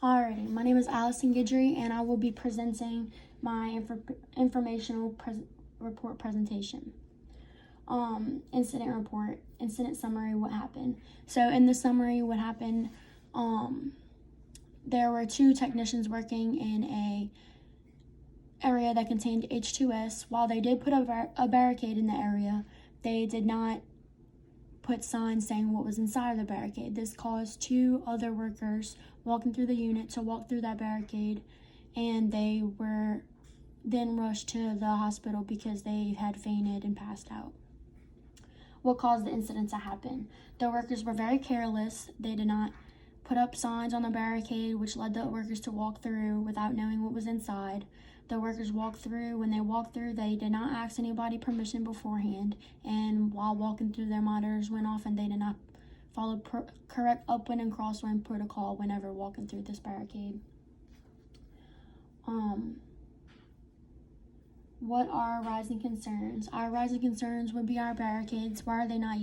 Alrighty, my name is Allison Guidry, and I will be presenting my informational report presentation. Incident report, incident summary, what happened. So in the summary, what happened, there were 2 technicians working in a area that contained H2S. While they did put a barricade in the area, they did not put signs saying what was inside of the barricade. This caused 2 other workers walking through the unit to walk through that barricade, and they were then rushed to the hospital because they had fainted and passed out. What caused the incident to happen? The workers were very careless. They did not put up signs on the barricade, which led the workers to walk through without knowing what was inside. The workers walked through. When they walked through, they did not ask anybody permission beforehand, and while walking through, their monitors went off, and they did not follow correct upwind and crosswind protocol whenever walking through this barricade. What are our rising concerns? Our rising concerns would be our barricades. Why are they not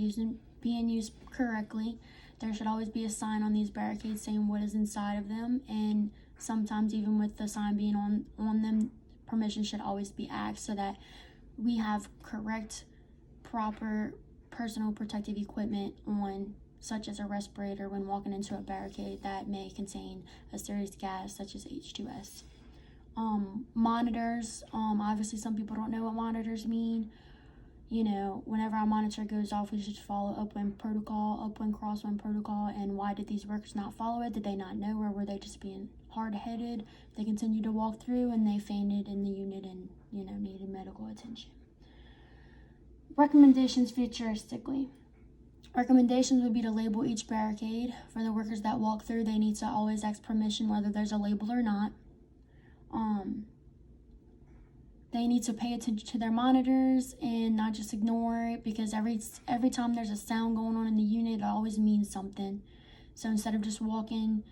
being used correctly? There should always be a sign on these barricades saying what is inside of them, and sometimes even with the sign being on them, permission should always be asked so that we have correct, proper personal protective equipment on, such as a respirator when walking into a barricade that may contain a serious gas such as H2S. Monitors, obviously some people don't know what monitors mean. Whenever our monitor goes off, we should follow upwind crosswind protocol. And why did these workers not follow it? Did they not know, or were they just being hard-headed? They continued to walk through and they fainted in the unit and needed medical attention. Recommendations futuristically. Recommendations would be to label each barricade. For the workers that walk through, they need to always ask permission whether there's a label or not. They need to pay attention to their monitors and not just ignore it, because every time there's a sound going on in the unit, it always means something. So instead of just walking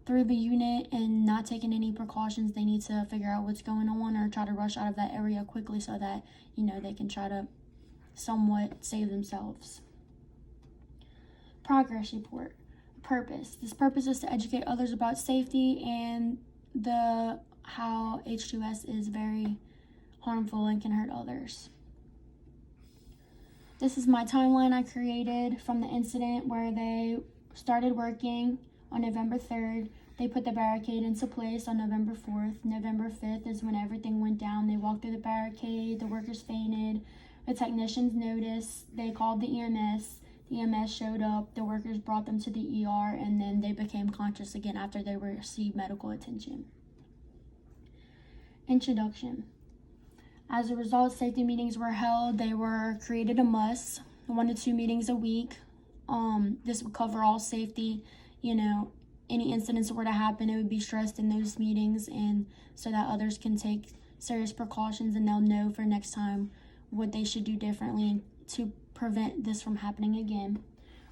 through the unit and not taking any precautions, they need to figure out what's going on or try to rush out of that area quickly so that they can try to somewhat save themselves. Progress report. Purpose. This purpose is to educate others about safety and how H2S is very harmful and can hurt others. This is my timeline I created from the incident where they started working on November 3rd. They put the barricade into place on November 4th. November 5th is when everything went down. They walked through the barricade. The workers fainted. The technicians noticed. They called the EMS. The EMS showed up. The workers brought them to the ER, and then they became conscious again after they received medical attention. Introduction. As a result, safety meetings were held. They were created a must, 1 to 2 meetings a week. This would cover all safety. Any incidents that were to happen, it would be stressed in those meetings, and so that others can take serious precautions and they'll know for next time what they should do differently to prevent this from happening again.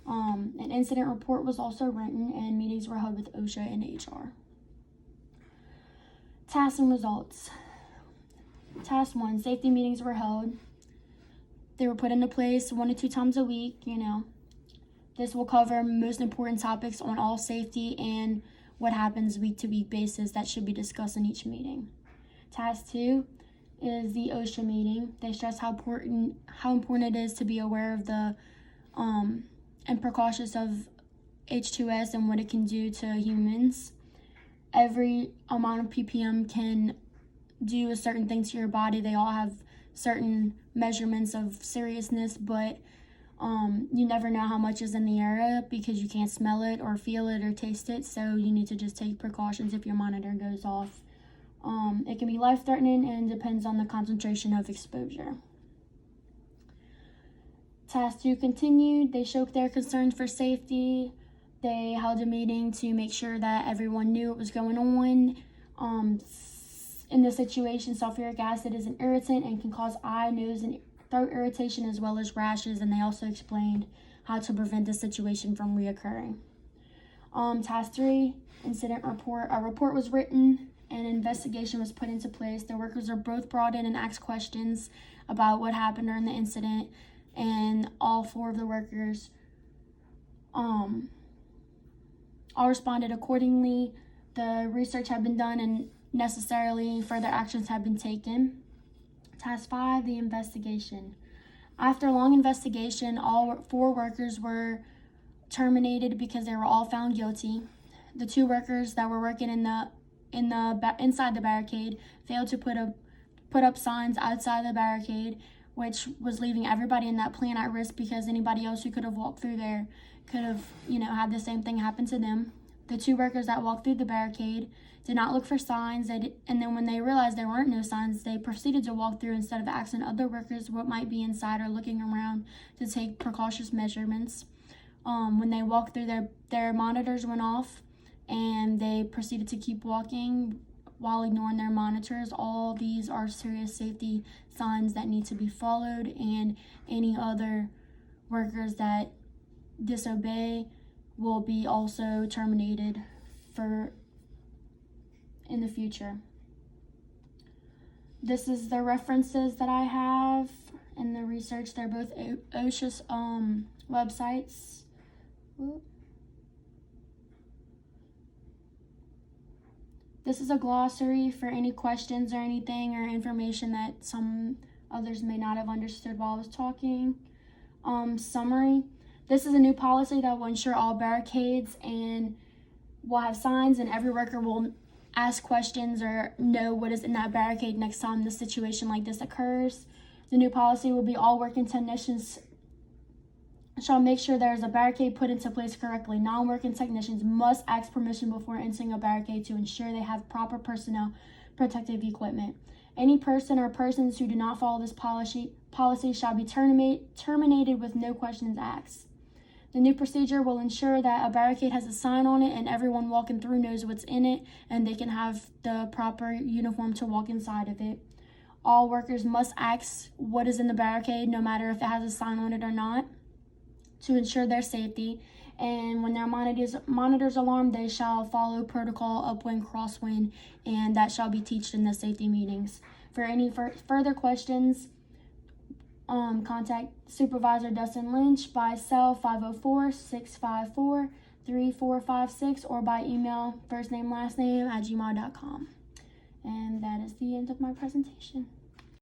An incident report was also written, and meetings were held with OSHA and HR. Tasks and results. Task 1, safety meetings were held. They were put into place 1 to 2 times a week. This will cover most important topics on all safety and what happens week to week basis that should be discussed in each meeting. Task 2 is the OSHA meeting. They stress how important it is to be aware of the and precautious of H2S and what it can do to humans. Every amount of ppm can do a certain thing to your body. They all have certain measurements of seriousness, but you never know how much is in the area because you can't smell it or feel it or taste it, so you need to just take precautions if your monitor goes off. It can be life-threatening and depends on the concentration of exposure. Task 2 continued. They showed their concerns for safety. They held a meeting to make sure that everyone knew what was going on. In this situation, sulfuric acid is an irritant and can cause eye, nose, and throat irritation as well as rashes, and they also explained how to prevent this situation from reoccurring. Task 3, incident report. A report was written and an investigation was put into place. The workers are both brought in and asked questions about what happened during the incident, and all 4 of the workers all responded accordingly. the research had been done and necessarily further actions had been taken. Task 5, the investigation. After long investigation, all 4 workers were terminated because they were all found guilty. The 2 workers that were working inside the barricade failed to put up signs outside the barricade, which was leaving everybody in that plant at risk because anybody else who could have walked through there could have, had the same thing happen to them. The 2 workers that walked through the barricade did not look for signs, and then when they realized there weren't no signs, they proceeded to walk through instead of asking other workers what might be inside or looking around to take precautious measurements. When they walked through, their monitors went off, and they proceeded to keep walking while ignoring their monitors. All these are serious safety signs that need to be followed, and any other workers that disobey will be also terminated in the future. This is the references that I have in the research. They're both OSHA's websites. This is a glossary for any questions or anything or information that some others may not have understood while I was talking. Summary. This is a new policy that will ensure all barricades and will have signs, and every worker will ask questions or know what is in that barricade next time the situation like this occurs. The new policy will be all working technicians shall make sure there is a barricade put into place correctly. Non-working technicians must ask permission before entering a barricade to ensure they have proper personnel protective equipment. Any person or persons who do not follow this policy shall be terminated with no questions asked. The new procedure will ensure that a barricade has a sign on it and everyone walking through knows what's in it and they can have the proper uniform to walk inside of it. All workers must ask what is in the barricade, no matter if it has a sign on it or not, to ensure their safety. And when their monitors alarm, they shall follow protocol upwind, crosswind, and that shall be taught in the safety meetings. For any further questions, contact Supervisor Dustin Lynch by cell 504-654-3456 or by email firstname lastname@gmail.com. And that is the end of my presentation.